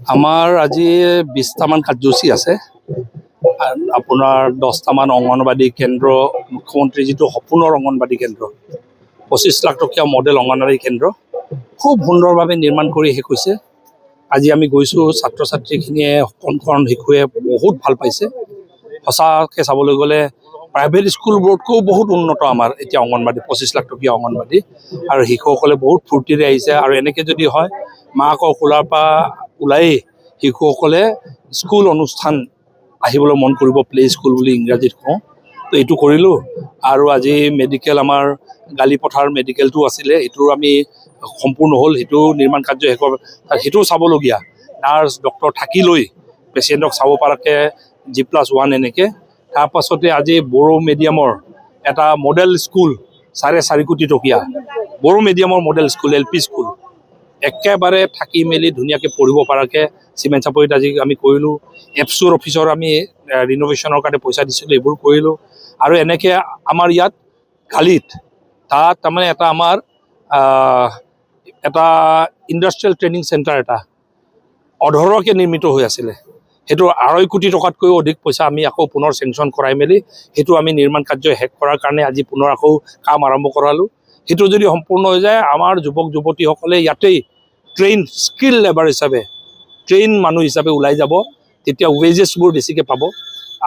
আমাৰ আজি 20টামান কাৰ্যসূচী আছে। আপোনাৰ 10টামান অংগনবাদী কেন্দ্ৰ, মুখ্যমন্ত্ৰী যিটো সপোনৰ অংগনবাদী কেন্দ্ৰ, 25 লাখ টকীয়া মডেল অংগনবাদী কেন্দ্ৰ খুব সুন্দৰভাৱে নিৰ্মাণ কৰি শেষ হৈছে। আজি আমি গৈছোঁ, ছাত্ৰ ছাত্ৰীখিনিয়ে কণ শিশুৱে বহুত ভাল পাইছে। সঁচাকৈ চাবলৈ গ'লে প্ৰাইভেট স্কুলবোৰতকৈও বহুত উন্নত আমাৰ এতিয়া অংগনবাদী, 25 লাখ টকীয়া অংগনবাদী। আৰু শিশুসকলে বহুত ফূৰ্তিৰে আহিছে। আৰু এনেকৈ যদি হয়, মাকৰ কোলাৰ পৰা ওলাই শিশুসকলে স্কুল অনুষ্ঠান আহিবলৈ মন কৰিব, প্লে স্কুল বুলি ইংৰাজীত কওঁ। তো এইটো কৰিলোঁ। আৰু আজি মেডিকেল, আমাৰ গালিপথাৰ মেডিকেলটো আছিলে, সেইটো আমি সম্পূৰ্ণ হ'ল, সেইটো নিৰ্মাণ কাৰ্য শেষ হ'ল। সেইটোও চাবলগীয়া, নাৰ্ছ ডক্টৰ থাকি লৈ পেচেণ্টক চাব পৰাকৈ G+1 এনেকৈ। তাৰপাছতে আজি বড়ো মিডিয়ামৰ এটা মডেল স্কুল, 4.5 কোটি টকীয়া বড়ো মিডিয়ামৰ মডেল স্কুল, LP স্কুল, একেবাৰে থাকি মেলি ধুনীয়াকৈ পঢ়িব পৰাকৈ চিমেণ্ট চাপৰিত আজি আমি কৰিলোঁ। এপছুৰ অফিচৰ আমি ৰিন'ভেশ্যনৰ কাৰণে পইচা দিছিলোঁ, এইবোৰ কৰিলোঁ। আৰু এনেকৈ আমাৰ ইয়াত কালিত তাত তাৰমানে এটা আমাৰ এটা ইণ্ডাষ্ট্ৰিয়েল ট্ৰেইনিং চেণ্টাৰ এটা অধৰকৈ নিৰ্মিত হৈ আছিলে, সেইটো 2.5 কোটি টকাতকৈও অধিক পইচা আমি আকৌ পুনৰ চেংচন কৰাই মেলি সেইটো আমি নিৰ্মাণ কাৰ্য শেষ কৰাৰ কাৰণে আজি পুনৰ আকৌ কাম আৰম্ভ কৰালোঁ। সেইটো যদি সম্পূৰ্ণ হৈ যায়, আমাৰ যুৱক যুৱতীসকলে ইয়াতেই ট্ৰেইন স্কিল লেবাৰ হিচাপে, ট্ৰেইন মানুহ হিচাপে ওলাই যাব। তেতিয়া ৱেজেছবোৰ বেছিকৈ পাব।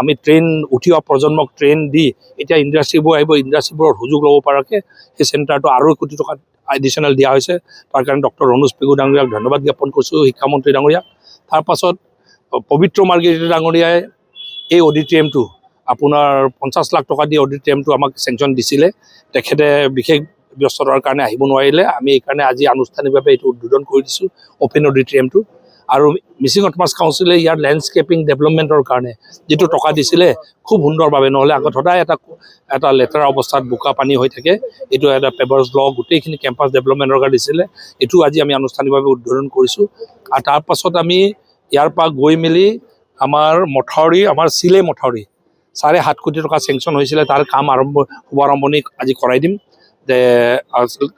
আমি ট্ৰেইন উঠি অহা প্ৰজন্মক ট্ৰেইন দি এতিয়া ইণ্ডাষ্ট্ৰীবোৰ আহিব, ইণ্ডাষ্ট্ৰীবোৰৰ সুযোগ ল'ব পৰাকৈ সেই চেণ্টাৰটো 2.5 কোটি টকা এডিশ্যনেল দিয়া হৈছে। তাৰ কাৰণে ডক্টৰ ৰণোজ পেগু ডাঙৰীয়াক ধন্যবাদ জ্ঞাপন কৰিছোঁ, শিক্ষামন্ত্ৰী ডাঙৰীয়াক। তাৰপাছত পবিত্ৰ মাৰ্ঘেৰিটা ডাঙৰীয়াই এই অডিটৰিয়ামটো আপোনাৰ 50 লাখ টকা দি অডিটৰিয়ামটো আমাক চেংচন দিছিলে। তেখেতে বিশেষ ব্যস্ততাৰ কাৰণে আহিব নোৱাৰিলে, আমি এইকাৰণে আজি আনুষ্ঠানিকভাৱে এইটো উদ্বোধন কৰি দিছোঁ, অ'পেন অডিটৰিয়ামটো। আৰু মিচিং অট'নমাছ কাউন্সিলে ইয়াৰ লেণ্ডস্কেপিং ডেভেলপমেণ্টৰ কাৰণে যিটো টকা দিছিলে খুব সুন্দৰভাৱে, নহ'লে আগত সদায় এটা লেতেৰা অৱস্থাত বোকা পানী হৈ থাকে, এইটো এটা পেপাৰ্ছ ব্লক গোটেইখিনি কেম্পাছ ডেভেলপমেণ্টৰ কাৰণে দিছিলে। এইটো আজি আমি আনুষ্ঠানিকভাৱে উদ্বোধন কৰিছোঁ। আৰু তাৰপাছত আমি ইয়াৰ পৰা গৈ মেলি আমাৰ মথাউৰি, আমাৰ চিলে মথাউৰি 7.5 কোটি টকা চেংচন হৈছিলে, তাৰ কাম শুভাৰম্ভণি আজি কৰাই দিম। যে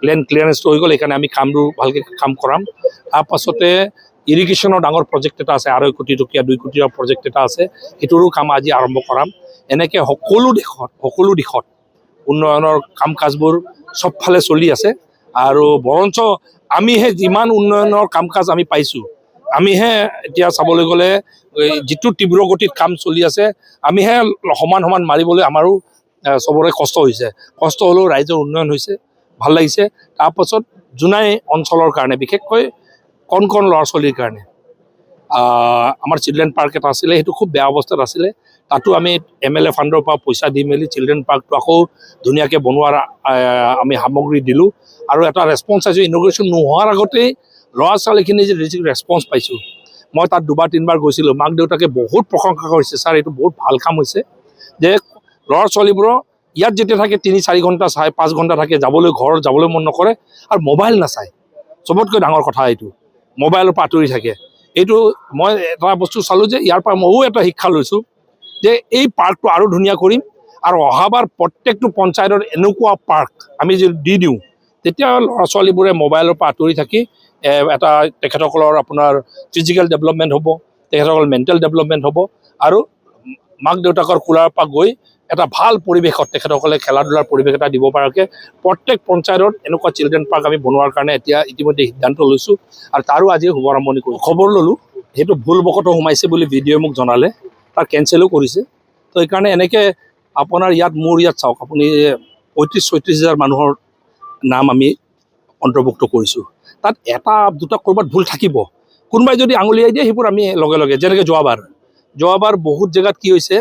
লেণ্ড ক্লিয়াৰেঞ্চটো হৈ গ'ল, সেইকাৰণে আমি কামবোৰ ভালকৈ কাম কৰাম। তাৰপাছতে ইৰিগেশ্যনৰ ডাঙৰ প্ৰজেক্ট এটা আছে, 2.5 কোটি টকীয়া 2 কোটিৰ প্ৰজেক্ট এটা আছে, সেইটোৰো কাম আজি আৰম্ভ কৰাম। এনেকৈ সকলো দিশত উন্নয়নৰ কাম কাজবোৰ চবফালে চলি আছে। আৰু বৰঞ্চ আমিহে যিমান উন্নয়নৰ কাম কাজ আমি পাইছোঁ, আমিহে এতিয়া চাবলৈ গ'লে যিটো তীব্ৰ গতিত কাম চলি আছে, আমিহে সমান মাৰিবলৈ আমাৰো চবৰে কষ্ট হৈছে। কষ্ট হ'লেও ৰাইজৰ উন্নয়ন হৈছে, ভাল লাগিছে। তাৰপাছত জোনাই অঞ্চলৰ কাৰণে, বিশেষকৈ কণ ল'ৰা ছোৱালীৰ কাৰণে আমাৰ চিলড্ৰেন পাৰ্ক এটা আছিলে, সেইটো খুব বেয়া অৱস্থাত আছিলে। তাতো আমি MLA ফাণ্ডৰ পৰা পইচা দি মেলি চিলড্ৰেন পাৰ্কটো আকৌ ধুনীয়াকৈ বনোৱাৰ আমি সামগ্ৰী দিলোঁ। আৰু এটা ৰেছপন্স পাইছোঁ, ইনগ্ৰেশ্যন নোহোৱাৰ আগতেই ল'ৰা ছোৱালীখিনি যে ৰেছপন্স পাইছোঁ। মই তাত 2-3বাৰ গৈছিলোঁ, মাক দেউতাকে বহুত প্ৰশংসা কৰিছে, ছাৰ এইটো বহুত ভাল কাম হৈছে। যে ল'ৰা ছোৱালীবোৰৰ ইয়াত যেতিয়া থাকে 3-4 ঘণ্টা, 5 ঘণ্টা থাকে, ঘৰ যাবলৈ মন নকৰে। আৰু মোবাইল নাচায়, চবতকৈ ডাঙৰ কথা এইটো, মোবাইলৰ পৰা আঁতৰি থাকে। এইটো মই এটা বস্তু চালোঁ যে ইয়াৰ পৰা ময়ো এটা শিক্ষা লৈছোঁ যে এই পাৰ্কটো আৰু ধুনীয়া কৰিম। আৰু অহাবাৰ প্ৰত্যেকটো পঞ্চায়তৰ এনেকুৱা পাৰ্ক আমি যদি দি দিওঁ, তেতিয়া ল'ৰা ছোৱালীবোৰে মোবাইলৰ পৰা আঁতৰি থাকি এটা তেখেতসকলৰ আপোনাৰ ফিজিকেল ডেভেলপমেণ্ট হ'ব, তেখেতসকলৰ মেণ্টেল ডেভেলপমেণ্ট হ'ব। আৰু মাক দেউতাকৰ কোলাৰ পৰা গৈ এটা ভাল পৰিৱেশত তেখেতসকলে খেলা ধূলাৰ পৰিৱেশ এটা দিব পৰাকৈ প্ৰত্যেক পঞ্চায়তত এনেকুৱা চিলড্ৰেন পাৰ্ক আমি বনোৱাৰ কাৰণে এতিয়া ইতিমধ্যে সিদ্ধান্ত লৈছোঁ। আৰু তাৰো আজি শুভাৰম্ভণি কৰোঁ। খবৰ ল'লোঁ, সেইটো ভুলবশতঃ সোমাইছে বুলি ভিডিঅ'ই মোক জনালে, তাৰ কেঞ্চেলো কৰিছে। তো সেইকাৰণে এনেকৈ আপোনাৰ মোৰ ইয়াত চাওক, আপুনি 35-36 হাজাৰ মানুহৰ নাম আমি অন্তৰ্ভুক্ত কৰিছোঁ। তাত 1-2টা ক'ৰবাত ভুল থাকিব, কোনোবাই যদি আঙুলিয়াই দিয়ে সেইবোৰ আমি লগে লগে, যেনেকৈ যোৱাবাৰ বহুত জেগাত কি হৈছে,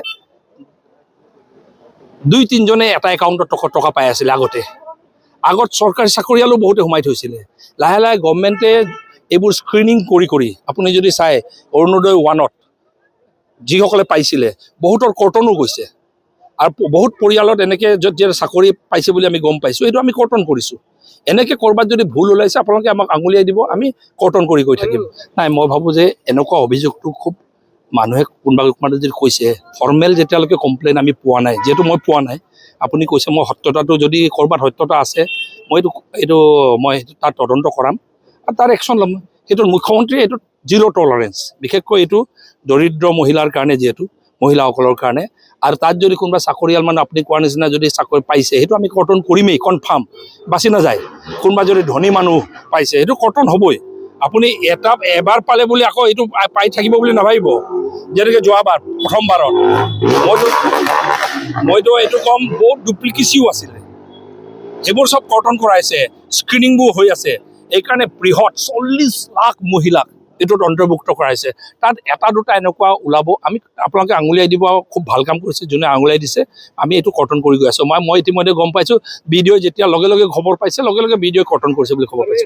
2-3জনে এটা একাউণ্টত টকা পাই আছিলে। আগত চৰকাৰী চাকৰিয়ালো বহুতে সোমাই থৈছিলে। লাহে লাহে গভৰ্ণমেণ্টে এইবোৰ স্ক্ৰিনিং কৰি আপুনি যদি চাই অৰুণোদয় 1ত যিসকলে পাইছিলে বহুতৰ কৰ্তনো গৈছে। আৰু বহুত পৰিয়ালত এনেকৈ য'ত চাকৰি পাইছে বুলি আমি গম পাইছোঁ, এইটো আমি কৰ্তন কৰিছোঁ। এনেকৈ ক'ৰবাত যদি ভুল ওলাইছে আপোনালোকে আমাক আঙুলিয়াই দিব, আমি কৰ্তন কৰি গৈ থাকিম। নাই, মই ভাবোঁ যে এনেকুৱা অভিযোগটো খুব মানুহে কোনোবা যদি কৈছে, ফৰ্মেল যেতিয়ালৈকে কমপ্লেইন আমি পোৱা নাই, যিহেতু মই পোৱা নাই, আপুনি কৈছে, মই সত্যতাটো যদি ক'ৰবাত সত্যতা আছে মই এইটো তাৰ তদন্ত কৰাম আৰু তাৰ একশ্যন ল'ম। সেইটো মুখ্যমন্ত্ৰীয়ে এইটো জিৰ' টলাৰেঞ্চ, বিশেষকৈ এইটো দৰিদ্ৰ মহিলাৰ কাৰণে, যিহেতু মহিলাসকলৰ কাৰণে। আৰু তাত যদি কোনোবা চাকৰিয়াল মানুহ আপুনি কোৱাৰ নিচিনা যদি চাকৰি পাইছে, সেইটো আমি কৰ্তন কৰিমেই, কনফাৰ্ম, বাচি নাযায়। কোনোবা যদি ধনী মানুহ পাইছে, সেইটো কৰ্তন হ'বই। আপুনি এবাৰ পালে বুলি আকৌ এইটো পাই থাকিব বুলি নাভাবিব। যেনেকৈ যোৱাবাৰ প্ৰথমবাৰত মইতো এইটো কম, বহুত ডুপ্লিকেচিও আছিলে, এইবোৰ চব কৰ্তন কৰাইছে, স্ক্ৰিনিংবোৰ হৈ আছে। এইকাৰণে বৃহৎ 40 লাখ মহিলাক এইটোত অন্তৰ্ভুক্ত কৰাইছে। তাত এটা দুটা এনেকুৱা ওলাব, আমি আপোনালোকে আঙুলিয়াই দিব, খুব ভাল কাম কৰিছে যোনে আঙুলিয়াই দিছে। আমি এইটো কৰ্তন কৰি গৈ আছোঁ। মই ইতিমধ্যে গম পাইছোঁ, বিডিঅ' যেতিয়া লগে লগে খবৰ পাইছে, লগে লগে বিডিঅ' কৰ্তন কৰিছে বুলি খবৰ পাইছে।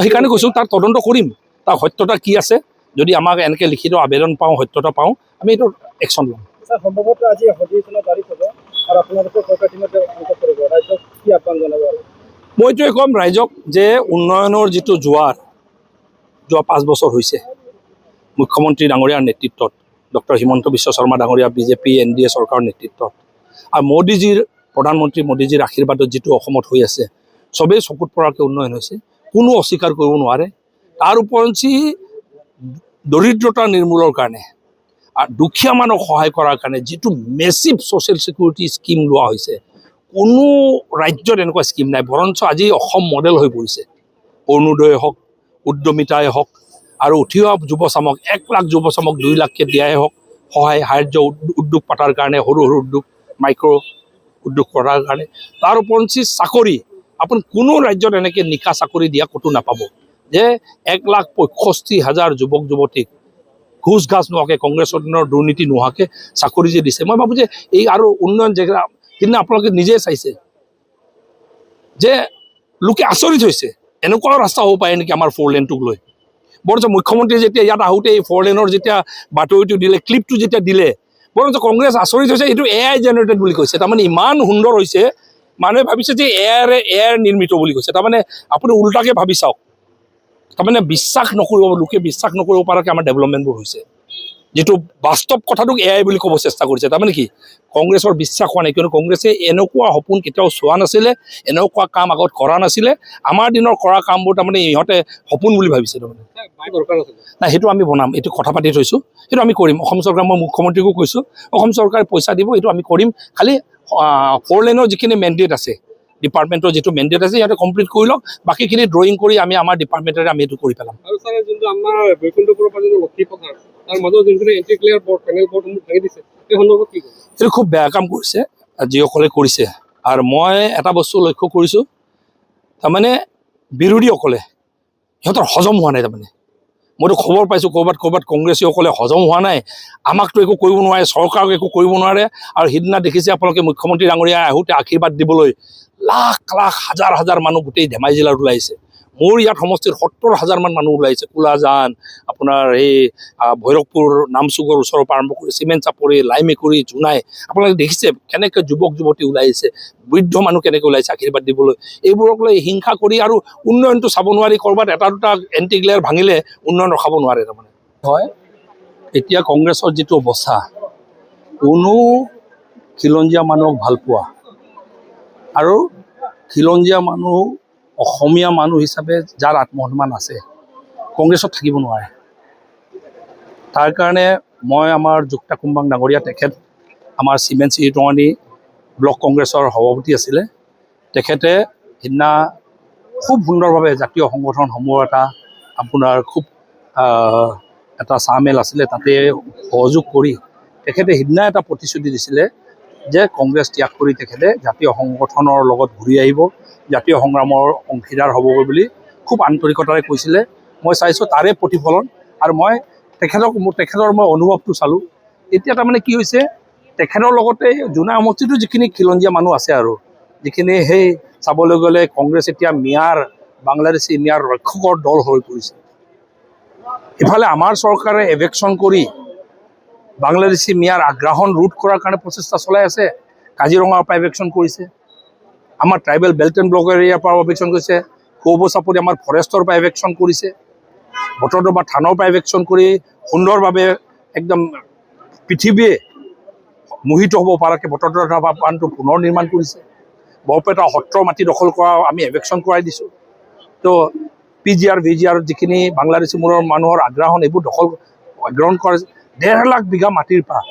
সেইকাৰণে কৈছোঁ, তাৰ তদন্ত কৰিম, তাৰ সত্যতা কি আছে। যদি আমাক এনেকৈ লিখিত আবেদন পাওঁ, সত্যতা পাওঁ, আমি এইটো একশ্যন ল'ম। সম্ভৱতঃ আজি অধিৱেশনৰ তাৰিখ হ'ব আৰু আপোনালোকৰ চৰকাৰ টিমতে অংক কৰিব, ৰাজ্যক কি আহ্বান জনাব? মই এইটোৱে ক'ম ৰাইজক যে উন্নয়নৰ যিটো যোৱা 5 বছৰ হৈছে মুখ্যমন্ত্ৰী ডাঙৰীয়াৰ নেতৃত্বত, ডক্টৰ হিমন্ত বিশ্ব শৰ্মা ডাঙৰীয়া বিজেপি NDA চৰকাৰৰ নেতৃত্বত, আৰু মোদীজীৰ, প্ৰধানমন্ত্ৰী মোদীজীৰ আশীৰ্বাদত যিটো অসমত হৈ আছে, চবেই চকুত পৰাকৈ উন্নয়ন হৈছে, কোনো অস্বীকাৰ কৰিব নোৱাৰে। তাৰ উপৰঞ্চি দৰিদ্ৰতা নিৰ্মূলৰ কাৰণে আৰু দুখীয়া মানুহক সহায় কৰাৰ কাৰণে যিটো মেচিভ ছ'চিয়েল ছিকিউৰিটি স্কিম লোৱা হৈছে, কোনো ৰাজ্যত এনেকুৱা স্কিম নাই। বৰঞ্চ আজি অসম মডেল হৈ পৰিছে। অৰুণোদয় হওক, উদ্যমিতাই হওক, আৰু উঠি অহা যুৱচামক 1 লাখ যুৱচামক 2 লাখকৈ দিয়াই হওক, সহায় সাহাৰ্য উদ্যোগ পতাৰ কাৰণে, সৰু সৰু উদ্যোগ, মাইক্ৰ' উদ্যোগ কৰাৰ কাৰণে। তাৰ উপৰঞ্চি চাকৰি, আপুনি কোনো ৰাজ্যত এনেকৈ নিকা চাকৰি দিয়া ক'তো নাপাব, যে 1,65,000 যুৱক যুৱতীক ঘোচ ঘাচ নোহোৱাকৈ, কংগ্ৰেছৰ দিনৰ দুৰ্নীতি নোহোৱাকৈ চাকৰি যে দিছে, মই ভাবোঁ যে এই আৰু উন্নয়ন জেগা সিদিনা আপোনালোকে নিজে চাইছে যে লোকে আচৰিত হৈছে, এনেকুৱাও ৰাস্তা হ'ব পাৰে নেকি আমাৰ 4 লেনটোক লৈ। বৰঞ্চ মুখ্যমন্ত্ৰীয়ে যেতিয়া ইয়াত আহোঁতে এই 4 লেনৰ যেতিয়া বাতৰিটো দিলে, ক্লিপটো যেতিয়া দিলে, বৰঞ্চ কংগ্ৰেছ আচৰিত হৈছে, এইটো AI জেনেৰেটেড বুলি কৈছে। তাৰমানে ইমান সুন্দৰ হৈছে, মানুহে ভাবিছে যে এয়াৰ নিৰ্মিত বুলি কৈছে। তাৰমানে আপুনি উল্টাকৈ ভাবি চাওক, তাৰমানে বিশ্বাস নকৰিব, লোকে বিশ্বাস নকৰিব পৰাকৈ আমাৰ ডেভেলপমেণ্টবোৰ হৈছে। যিটো বাস্তৱ কথাটোক AI বুলি ক'ব চেষ্টা কৰিছে। তাৰমানে কি, কংগ্ৰেছৰ বিশ্বাস হোৱা নাই, কিয়নো কংগ্ৰেছে এনেকুৱা সপোন কেতিয়াও চোৱা নাছিলে, এনেকুৱা কাম আগত কৰা নাছিলে। আমাৰ দিনৰ কৰা কামবোৰ তাৰমানে ইহঁতে সপোন বুলি ভাবিছে। তাৰমানে নাই, সেইটো আমি বনাম, এইটো কথা পাতি থৈছোঁ, সেইটো আমি কৰিম। অসম চৰকাৰ, মই মুখ্যমন্ত্ৰীকো কৈছোঁ, অসম চৰকাৰে পইচা দিব, এইটো আমি কৰিম। খালি 4 লেনৰ যিখিনি মেণ্ডেট আছে, ডিপাৰ্টমেণ্টৰ যিটো মেণ্ডেট আছে, সিহঁতে কমপ্লিট কৰি লওক, বাকীখিনি ড্ৰয়িং কৰি আমি আমাৰ ডিপাৰ্টমেণ্টেৰে আমি এইটো কৰি পেলাম। আৰু ছাৰ, যোনটো আমাৰ বৈকুণ্ঠপুৰৰ পৰা যোনটো লক্ষী পথাৰ, তাৰ মাজত যোনখিনি এণ্টি ক্লিয়াৰ বৰ্ড, পেনেল বৰ্ডসমূহ ভাঙি দিছে, সেই সন্দৰ্ভত কি ক'ব? এইটো খুব বেয়া কাম কৰিছে যিসকলে কৰিছে। আৰু মই এটা বস্তু লক্ষ্য কৰিছোঁ, তাৰমানে বিৰোধীসকলে সিহঁতৰ হজম হোৱা নাই। তাৰমানে মইতো খবৰ পাইছোঁ, ক'ৰবাত কংগ্ৰেছীসকলে হজম হোৱা নাই, আমাকতো একো কৰিব নোৱাৰে, চৰকাৰক একো কৰিব নোৱাৰে। আৰু সিদিনা দেখিছে আপোনালোকে, মুখ্যমন্ত্ৰী ডাঙৰীয়াই আহোঁতে আশীৰ্বাদ দিবলৈ লাখ লাখ হাজাৰ হাজাৰ মানুহ গোটেই ধেমাজি জিলাত ওলাইছে। মোৰ ইয়াত সমষ্টিৰ 70,000 মান মানুহ ওলাইছে। কোলাজান, আপোনাৰ এই ভৈৰৱপুৰ, নামচুগৰ ওচৰৰ পৰা আৰম্ভ কৰি চিমেণ্ট চাপৰি, লাইমেকুৰি, জোনাই, আপোনালোকে দেখিছে কেনেকৈ যুৱক যুৱতী ওলাইছে, বৃদ্ধ মানুহ কেনেকৈ ওলাইছে আশীৰ্বাদ দিবলৈ। এইবোৰক লৈ হিংসা কৰি আৰু উন্নয়নটো চাব নোৱাৰি, ক'ৰবাত এটা দুটা এণ্টি ক্লিয়াৰ ভাঙিলে উন্নয়ন ৰখাব নোৱাৰে। তাৰমানে হয়, এতিয়া কংগ্ৰেছৰ যিটো অৱস্থা, কোনো খিলঞ্জীয়া মানুহক ভাল পোৱা আৰু খিলঞ্জীয়া মানুহ, অসমীয়া মানুহ হিচাপে যাৰ আত্মসন্মান আছে, কংগ্ৰেছত থাকিব নোৱাৰে। তাৰ কাৰণে মই আমাৰ যুক্তা কুম্বাং ডাঙৰীয়া, তেখেত আমাৰ চিমেণ্ট চিৰিটঙানী ব্লক কংগ্ৰেছৰ সভাপতি আছিলে, তেখেতে সিদিনা খুব সুন্দৰভাৱে জাতীয় সংগঠনসমূহৰ আপোনাৰ খুব এটা চামেল আছিলে, তাতে সহযোগ কৰি তেখেতে সিদিনা এটা প্ৰতিশ্ৰুতি দিছিলে যে কংগ্ৰেছ ত্যাগ কৰি তেখেতে জাতীয় সংগঠনৰ লগত ঘূৰি আহিব, জাতীয় সংগ্ৰামৰ অংশীদাৰ হ'বগৈ বুলি খুব আন্তৰিকতাৰে কৈছিলে। মই চাইছোঁ তাৰে প্ৰতিফলন। আৰু মই তেখেতৰ মই অনুভৱটো চালোঁ। এতিয়া তাৰমানে কি হৈছে, তেখেতৰ লগতে জোনাই সমষ্টিতো যিখিনি খিলঞ্জীয়া মানুহ আছে, আৰু যিখিনি সেই চাবলৈ গ'লে কংগ্ৰেছ এতিয়া বাংলাদেশী মিয়াৰ ৰক্ষকৰ দল হৈ পৰিছে। ইফালে আমাৰ চৰকাৰে এভেকশ্যন কৰি বাংলাদেশী মিয়াৰ আগ্ৰাসন ৰোধ কৰাৰ কাৰণে প্ৰচেষ্টা চলাই আছে। কাজিৰঙাৰ পৰা এভেকশ্যন কৰিছে, আমাৰ ট্ৰাইবেল বেল্ট এণ্ড ব্লক এৰিয়াৰ পৰা এভেকশ্যন কৰিছে, কৌব চাপৰি আমাৰ ফৰেষ্টৰ পৰা এভেকশ্যন কৰিছে, বটদ্ৰৱা থানৰ পৰা এভেকশ্যন কৰি সুন্দৰভাৱে একদম পৃথিৱীয়ে মোহিত হ'ব পৰাকৈ বটদ্ৰৱা বান্ধটো পুনৰ নিৰ্মাণ কৰিছে। বৰপেটা সত্ৰৰ মাটি দখল কৰা আমি এভেকশ্যন কৰাই দিছোঁ। তো PGR VGR যিখিনি বাংলাদেশী মূলৰ মানুহৰ আগ্ৰাসন এইবোৰ গ্ৰহণ কৰে 1.5 লাখ বিঘা মাটিৰ পৰা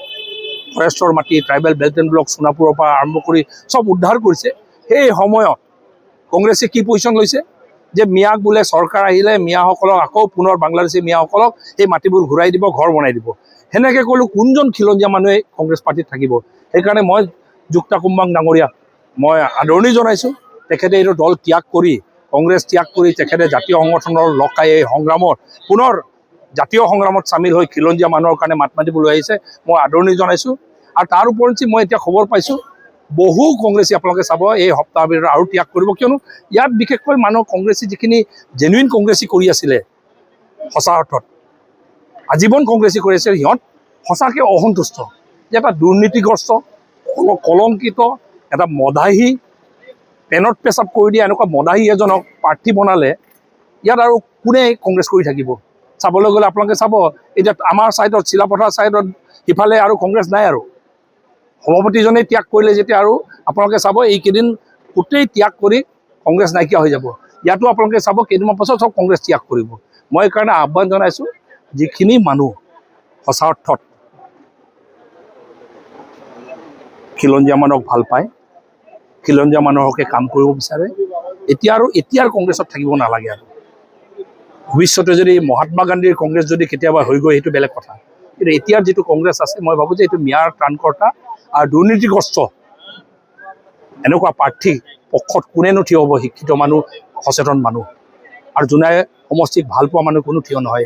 ফৰেষ্টৰ মাটি ট্ৰাইবেল বেল্ট এণ্ড ব্লক সোণাপুৰৰ পৰা আৰম্ভ কৰি চব উদ্ধাৰ কৰিছে। সেই সময়ত কংগ্ৰেছে কি পজিশ্যন লৈছে যে মিয়াক বোলে চৰকাৰ আহিলে মিয়াসকলক আকৌ পুনৰ বাংলাদেশী মিয়াসকলক সেই মাটিবোৰ ঘূৰাই দিব, ঘৰ বনাই দিব। সেনেকৈ ক'লোঁ কোনজন খিলঞ্জীয়া মানুহে কংগ্ৰেছ পাৰ্টিত থাকিব। সেইকাৰণে মই যুক্তা কুম্বাং ডাঙৰীয়াক মই আদৰণি জনাইছোঁ। তেখেতে এইটো দল ত্যাগ কৰি কংগ্ৰেছ ত্যাগ কৰি তেখেতে জাতীয় সংগঠনৰ লগ খাই এই সংগ্ৰামত পুনৰ জাতীয় সংগ্ৰামত চামিল হৈ খিলঞ্জীয়া মানুহৰ কাৰণে মাত মাতিবলৈ আহিছে। মই আদৰণি জনাইছোঁ। আৰু তাৰ উপৰিঞ্চি মই এতিয়া খবৰ পাইছোঁ বহু কংগ্ৰেছী আপোনালোকে চাব এই সপ্তাহৰ ভিতৰত আৰু ত্যাগ কৰিব। কিয়নো ইয়াত বিশেষকৈ মানুহ কংগ্ৰেছী যিখিনি জেনুইন কংগ্ৰেছী কৰি আছিলে সঁচা অৰ্থত আজীৱন কংগ্ৰেছী কৰি আছিল, সিহঁত সঁচাকৈ অসন্তুষ্ট যে এটা দুৰ্নীতিগ্ৰস্ত কলংকিত এটা মদাহী পেনত পেচাব কৰি দিয়া এনেকুৱা মদাহী এজনক প্ৰাৰ্থী বনালে ইয়াত আৰু কোনে কংগ্ৰেছ কৰি থাকিব। চাবলৈ গ'লে আপোনালোকে চাব এতিয়া আমাৰ ছাইডত চিলাপথাৰ ছাইডত সিফালে আৰু কংগ্ৰেছ নাই। আৰু সভাপতিজনে ত্যাগ কৰিলে যেতিয়া আৰু আপোনালোকে চাব এইকেইদিন গোটেই ত্যাগ কৰি কংগ্ৰেছ নাইকিয়া হৈ যাব। ইয়াতো আপোনালোকে চাব কেইদিনমান পাছত চব কংগ্ৰেছ ত্যাগ কৰিব। মই সেইকাৰণে আহ্বান জনাইছোঁ যিখিনি মানুহ সঁচা অৰ্থত খিলঞ্জীয়া মানুহক ভাল পায়, খিলঞ্জীয়া মানুহৰ হকে কাম কৰিব বিচাৰে, এতিয়াৰ কংগ্ৰেছত থাকিব নালাগে। আৰু ভৱিষ্যতে যদি মহাত্মা গান্ধীৰ কংগ্ৰেছ যদি কেতিয়াবা হৈ গৈ সেইটো বেলেগ কথা, কিন্তু এতিয়াৰ যিটো কংগ্ৰেছ আছে মই ভাবোঁ যে এইটো মিয়াৰ ত্ৰাণকৰ্তা আৰু দুৰ্নীতিগ্ৰস্ত এনেকুৱা প্ৰাৰ্থী পক্ষত কোনেনো থিয় হ'ব। শিক্ষিত মানুহ, সচেতন মানুহ আৰু যোনে সমষ্টিক ভাল পোৱা মানুহ কোনো থিয় নহয়।